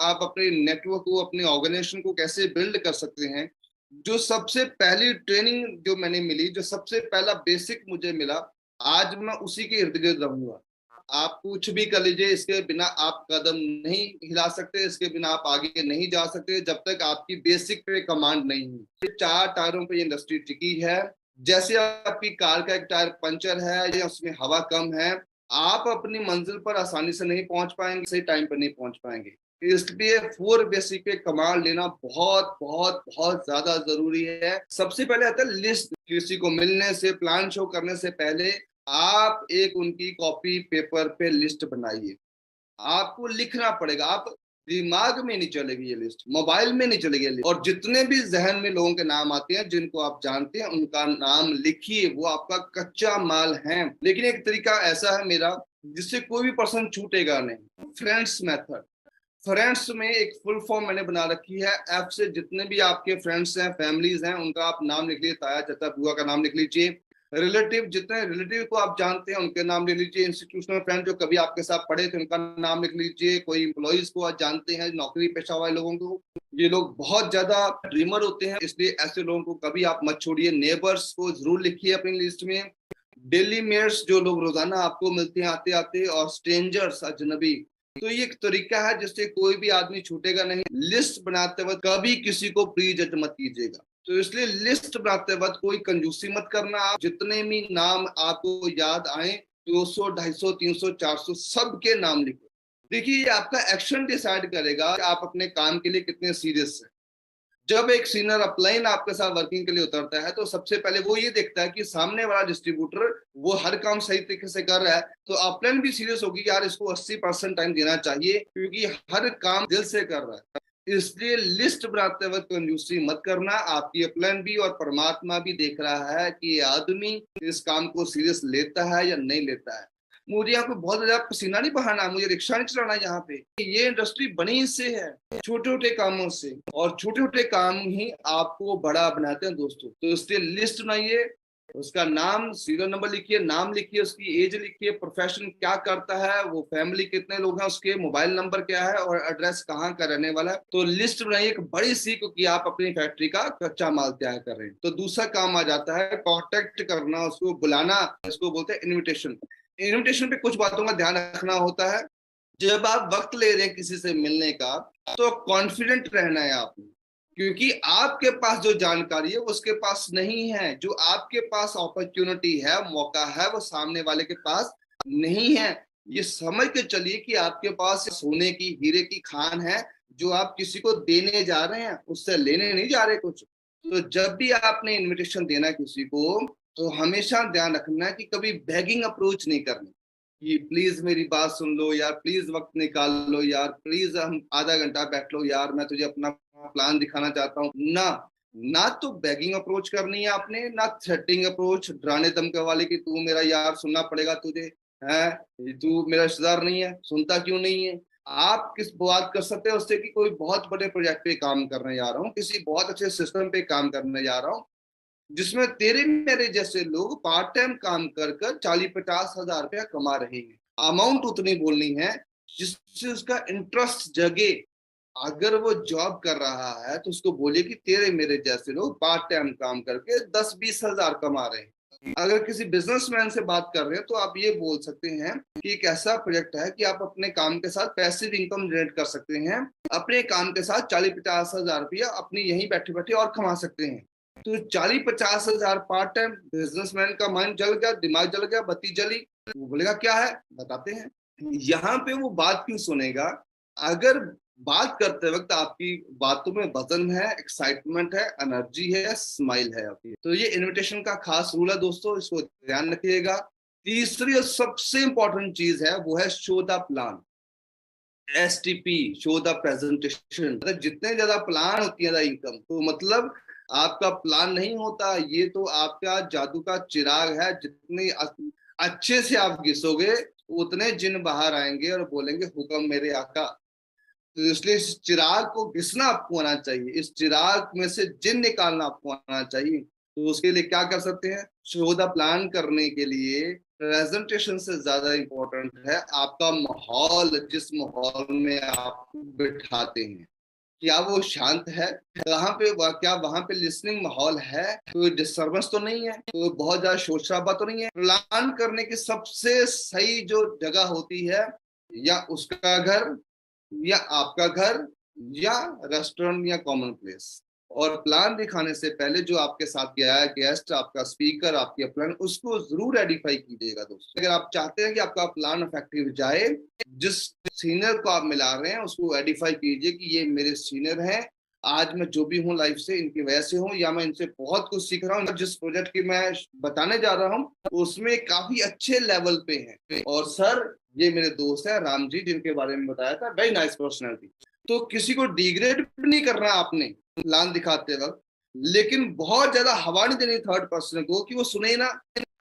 आप अपने नेटवर्क को, अपने ऑर्गेनाइजेशन को कैसे बिल्ड कर सकते हैं। जो सबसे पहली ट्रेनिंग जो मैंने मिली, जो सबसे पहला बेसिक मुझे मिला, आज मैं उसी के इर्द गिर्द रहूंगा। आप कुछ भी कर लीजिए, इसके बिना आप कदम नहीं हिला सकते, इसके बिना आप आगे नहीं जा सकते जब तक आपकी बेसिक पे कमांड नहीं है। चार टायरों पे इंडस्ट्री टिकी है। जैसे आपकी कार का एक टायर पंचर है या उसमें हवा कम है, आप अपनी मंजिल पर आसानी से नहीं पहुंच पाएंगे, सही टाइम पर नहीं पहुंच पाएंगे। इसलिए फोर बेसिक पे कमांड लेना बहुत बहुत बहुत ज्यादा जरूरी है। सबसे पहले आता है लिस्ट। किसी को मिलने से, प्लान शो करने से पहले आप एक उनकी कॉपी पेपर पे लिस्ट बनाइए। आपको लिखना पड़ेगा। आप दिमाग में नहीं चलेगी ये लिस्ट, मोबाइल में नहीं चलेगी ये लिस्ट। और जितने भी जहन में लोगों के नाम आते हैं, जिनको आप जानते हैं, उनका नाम लिखिए। वो आपका कच्चा माल है। लेकिन एक तरीका ऐसा है मेरा जिससे कोई भी पर्सन छूटेगा नहीं, फ्रेंड्स मेथड। फ्रेंड्स में एक फुल फॉर्म मैंने बना रखी है। एफ से जितने भी आपके फ्रेंड्स हैं, फैमिलीज हैं, उनका आप नाम लिख लीजिए। ताया चाचा बुआ का नाम लिख लीजिए। रिलेटिव, जितने रिलेटिव को आप जानते हैं उनके नाम लिख लीजिए। इंस्टीट्यूशनल फ्रेंड जो कभी आपके साथ पढ़े थे उनका नाम लिख लीजिए। कोई इंप्लॉइज को आप जानते हैं, नौकरी पेशा वाले लोगों को, ये लोग बहुत ज्यादा ड्रीमर होते हैं, इसलिए ऐसे लोगों को कभी आप मत छोड़िए। नेबर्स को जरूर लिखिए अपनी लिस्ट में। डेली मेयर्स, जो लोग रोजाना आपको मिलते हैं आते आते, और स्ट्रेंजर्स, अजनबी। तो ये एक तरीका है जिससे कोई भी आदमी छूटेगा नहीं। लिस्ट बनाते वक्त कभी किसी को प्री जज मत कीजिएगा। तो इसलिए लिस्ट बनाते वक्त कोई कंजूसी मत करना। आप जितने भी नाम आपको याद आए, 200, 250, 300, 400, सबके नाम लिखो। देखिए, ये आपका एक्शन डिसाइड करेगा कि आप अपने काम के लिए कितने सीरियस हैं। जब एक सीनियर अपलाइन आपके साथ वर्किंग के लिए उतरता है, तो सबसे पहले वो ये देखता है कि सामने वाला डिस्ट्रीब्यूटर वो हर काम सही तरीके से कर रहा है। तो अपलाइन भी सीरियस होगी, यार इसको 80% टाइम देना चाहिए, क्योंकि हर काम दिल से कर रहा है। इसलिए लिस्ट बनाते वक्त कंजूसी मत करना। आपकी अपलाइन भी और परमात्मा भी देख रहा है कि ये आदमी इस काम को सीरियस लेता है या नहीं लेता है। मुझे यहाँ पे बहुत ज्यादा पसीना नहीं बहाना, मुझे रिक्शा नहीं चलाना यहाँ पे। ये इंडस्ट्री बनी इससे है, छोटे छोटे कामों से। और छोटे छोटे काम ही आपको बड़ा बनाते हैं दोस्तों। तो इसलिए लिस्ट बनाइए, उसका नाम, सीरियल नंबर लिखिए, नाम लिखिए, उसकी एज लिखिए, प्रोफेशन क्या करता है, वो फैमिली कितने लोग हैं, उसके मोबाइल नंबर क्या है, और एड्रेस कहाँ का रहने वाला है। तो लिस्ट बनाइए, एक बड़ी सीख कि आप अपनी फैक्ट्री का कच्चा माल तैयार कर रहे हैं। तो दूसरा काम आ जाता है कॉन्टेक्ट करना, उसको बुलाना। इसको बोलते हैं इन्विटेशन। इन्विटेशन पे कुछ बातों का ध्यान रखना होता है। जब आप वक्त ले रहे हैं किसी से मिलने का, तो कॉन्फिडेंट रहना है आपने, क्योंकि आपके पास जो जानकारी है उसके पास नहीं है। जो आपके पास अपॉर्चुनिटी है, मौका है, वो सामने वाले के पास नहीं है। ये समझ के चलिए कि आपके पास सोने की, हीरे की खान है, जो आप किसी को देने जा रहे हैं, उससे लेने नहीं जा रहे कुछ। तो जब भी आपने इनविटेशन देना किसी को, तो हमेशा ध्यान रखना है कि कभी बैगिंग अप्रोच नहीं करनी कि प्लीज मेरी बात सुन लो यार, प्लीज वक्त निकाल लो यार, प्लीज हम आधा घंटा बैठ लो यार, मैं तुझे अपना प्लान दिखाना चाहता हूँ ना। ना तो बैगिंग अप्रोच करनी है आपने, ना थ्रेटिंग अप्रोच, डराने धमके वाले कि तू मेरा यार, सुनना पड़ेगा तुझे, है तू मेरा रिश्तेदार नहीं है, सुनता क्यों नहीं है। आप किस बात कर सकते हैं उससे कि कोई बहुत बड़े प्रोजेक्ट पे काम करने जा रहा हूँ, किसी बहुत अच्छे सिस्टम पे काम करने जा रहा हूँ, जिसमें तेरे मेरे जैसे लोग पार्ट टाइम काम कर कर 40-50 हजार रुपया कमा रहे हैं। अमाउंट उतनी बोलनी है जिससे उसका इंटरेस्ट जगे। अगर वो जॉब कर रहा है तो उसको बोलिए कि तेरे मेरे जैसे लोग पार्ट टाइम काम करके 10-20 हजार कमा रहे हैं। अगर किसी बिजनेसमैन से बात कर रहे हैं तो आप ये बोल सकते हैं कि एक ऐसा प्रोजेक्ट है कि आप अपने काम के साथ पैसिव इनकम जनरेट कर सकते हैं। अपने काम के साथ 40-50 हजार रुपया अपनी यहीं बैठे बैठे और कमा सकते हैं। तो 40-50 हजार पार्ट टाइम, बिजनेसमैन का माइंड जल गया, दिमाग जल गया, बत्ती जली। वो बोलेगा क्या है, बताते हैं। यहाँ पे वो बात क्यों सुनेगा? अगर बात करते वक्त आपकी बातों में वजन है, एक्साइटमेंट है, एनर्जी है, स्माइल है आपकी। तो ये इनविटेशन का खास रूल है दोस्तों, इसको ध्यान रखिएगा। तीसरी और सबसे इंपॉर्टेंट चीज है, वो है show the plan. STP, show the presentation. मतलब जितने ज्यादा प्लान होती है इनकम, तो मतलब आपका प्लान नहीं होता, ये तो आपका जादू का चिराग है। जितने अच्छे से आप घिसोगे, उतने जिन बाहर आएंगे और बोलेंगे हुक्म मेरे आका। तो इसलिए इस चिराग को घिसना आपको आना चाहिए, इस चिराग में से जिन निकालना आपको आना चाहिए। तो उसके लिए क्या कर सकते हैं? शो द प्लान करने के लिए प्रेजेंटेशन से ज्यादा इम्पोर्टेंट है आपका माहौल, जिस माहौल में आप बिठाते हैं। क्या वो शांत है? कहाँ पे क्या वहां पे लिसनिंग माहौल है? कोई डिस्टर्बेंस तो नहीं है? कोई बहुत ज्यादा शोर शराबा तो नहीं है? प्लान करने की सबसे सही जो जगह होती है, या उसका घर, या आपका घर, या रेस्टोरेंट, या कॉमन प्लेस। और प्लान दिखाने से पहले जो आपके साथ गया है गेस्ट, आपका स्पीकर, आपकी प्लान, उसको जरूर एडिफाई कीजिएगा दोस्तों। अगर आप चाहते हैं कि आपका प्लान इफेक्टिव जाए, जिस सीनियर को आप मिला रहे हैं उसको एडिफाई कीजिए कि ये मेरे सीनियर हैं, आज मैं जो भी हूँ लाइफ से इनकी वजह से हूँ, या मैं इनसे बहुत कुछ सीख रहा हूँ। जिस प्रोजेक्ट की मैं बताने जा रहा हूँ उसमें काफी अच्छे लेवल पे हैं, और सर ये मेरे दोस्त है राम जी जिनके बारे में बताया था, वेरी नाइस पर्सनैलिटी। तो किसी को डिग्रेड भी नहीं करना आपने प्लान दिखाते वक्त, लेकिन बहुत ज्यादा हवा नहीं देनी थर्ड पर्सन को कि वो सुने ना।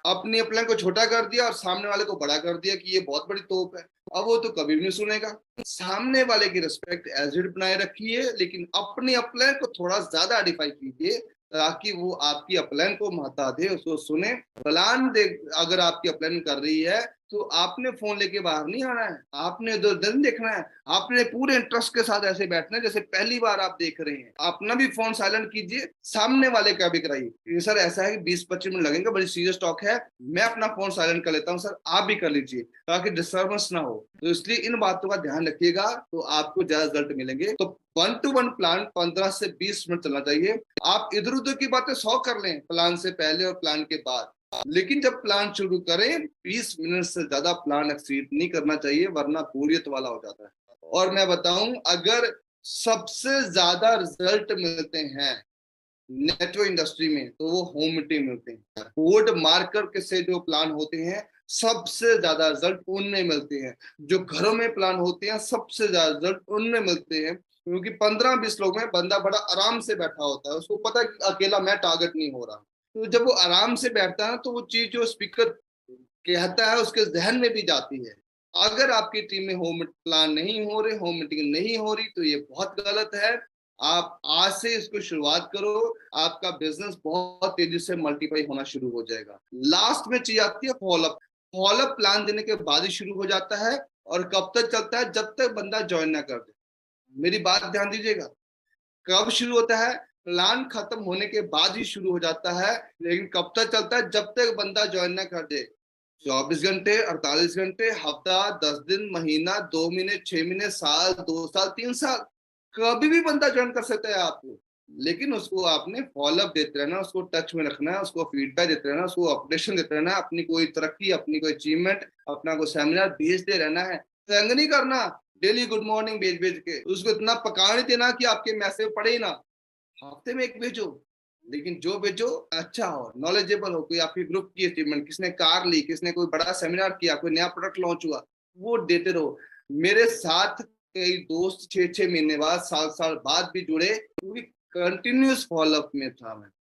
अपने प्लान को छोटा कर दिया और सामने वाले को बड़ा कर दिया कि ये बहुत बड़ी तोप है, अब वो तो कभी भी नहीं सुनेगा। सामने वाले की रिस्पेक्ट एज इट बनाए रखिए, लेकिन अपने अपलाइन को थोड़ा ज्यादा आइडेंटिफाई कीजिए ताकि वो आपकी अपलाइन को महत्ता दे, उसको सुने। प्लान दे अगर आपकी अपलाइन कर रही है तो आपने फोन लेके बाहर नहीं आना है, आपने इधर उधर देखना है, आपने पूरे इंटरेस्ट के साथ ऐसे बैठना है जैसे पहली बार आप देख रहे हैं। अपना भी फोन साइलेंट कीजिए, सामने वाले का भी कराइए। सर ऐसा है कि 20-25 मिनट लगेंगे, बड़ी सीरियस टॉक है, मैं अपना फोन साइलेंट कर लेता हूँ, सर आप भी कर लीजिए ताकि डिस्टर्बेंस ना हो। तो इसलिए इन बातों का ध्यान रखिएगा तो आपको ज्यादा रिजल्ट मिलेंगे। तो 1-to-1 प्लान 15 से 20 मिनट चलना चाहिए। आप इधर उधर की बातें 100 कर लें प्लान से पहले और प्लान के बाद, लेकिन जब प्लान शुरू करें 20 मिनट से ज्यादा प्लान एक्सीड नहीं करना चाहिए, वरना बोरियत वाला हो जाता है। और मैं बताऊं, अगर सबसे ज्यादा रिजल्ट मिलते हैं नेटवर्क इंडस्ट्री में तो वो होम मीटिंग मिलते हैं। कोड मार्कर के से जो प्लान होते हैं सबसे ज्यादा रिजल्ट उनमें मिलते हैं। जो घरों में प्लान होते हैं सबसे ज्यादा रिजल्ट उनमें मिलते हैं, क्योंकि 15-20 लोग में बंदा बड़ा आराम से बैठा होता है, उसको पता है कि अकेला मैं टारगेट नहीं हो रहा। तो जब वो आराम से बैठता है तो वो चीज जो स्पीकर कहता है उसके जहन में भी जाती है। अगर आपकी टीम में होम प्लान नहीं हो रहे, होम मीटिंग नहीं हो रही, तो ये बहुत गलत है। आप आज से इसको शुरुआत करो, आपका बिजनेस बहुत तेजी से मल्टीप्लाई होना शुरू हो जाएगा। लास्ट में चीज आती है फॉलोअप। फॉलोअप प्लान देने के बाद ही शुरू हो जाता है, और कब तक चलता है? जब तक बंदा ज्वाइन ना कर दे। मेरी बात ध्यान दीजिएगा, कब शुरू होता है? प्लान खत्म होने के बाद ही शुरू हो जाता है, लेकिन कब तक चलता है? जब तक बंदा ज्वाइन ना कर दे। 24 घंटे, 48 घंटे, हफ्ता, 10 दिन, महीना, 2 महीने, 6 महीने, साल, 2 साल, 3 साल, कभी भी बंदा ज्वाइन कर सकता है आपको। लेकिन उसको आपने फॉलोअप देते रहना, उसको टच में रखना है, उसको फीडबैक देते रहना, उसको अपडेशन देते रहना, अपनी कोई तरक्की, अपनी कोई अचीवमेंट, अपना कोई सेमिनार भेजते रहना है। तंग नहीं करना डेली गुड मॉर्निंग भेज भेज के, उसको इतना पका नहीं देना कि आपके मैसेज पढ़े ही ना। हफ्ते में एक भेजो, लेकिन जो भेजो अच्छा हो, नॉलेजेबल हो, कोई आपकी ग्रुप की अचीवमेंट, किसने कार ली, किसने कोई बड़ा सेमिनार किया, कोई नया प्रोडक्ट लॉन्च हुआ, वो देते रहो। मेरे साथ कई दोस्त 6-6 महीने बाद, साल साल बाद भी जुड़े, क्योंकि कंटिन्यूस फॉलोअप में था मैं।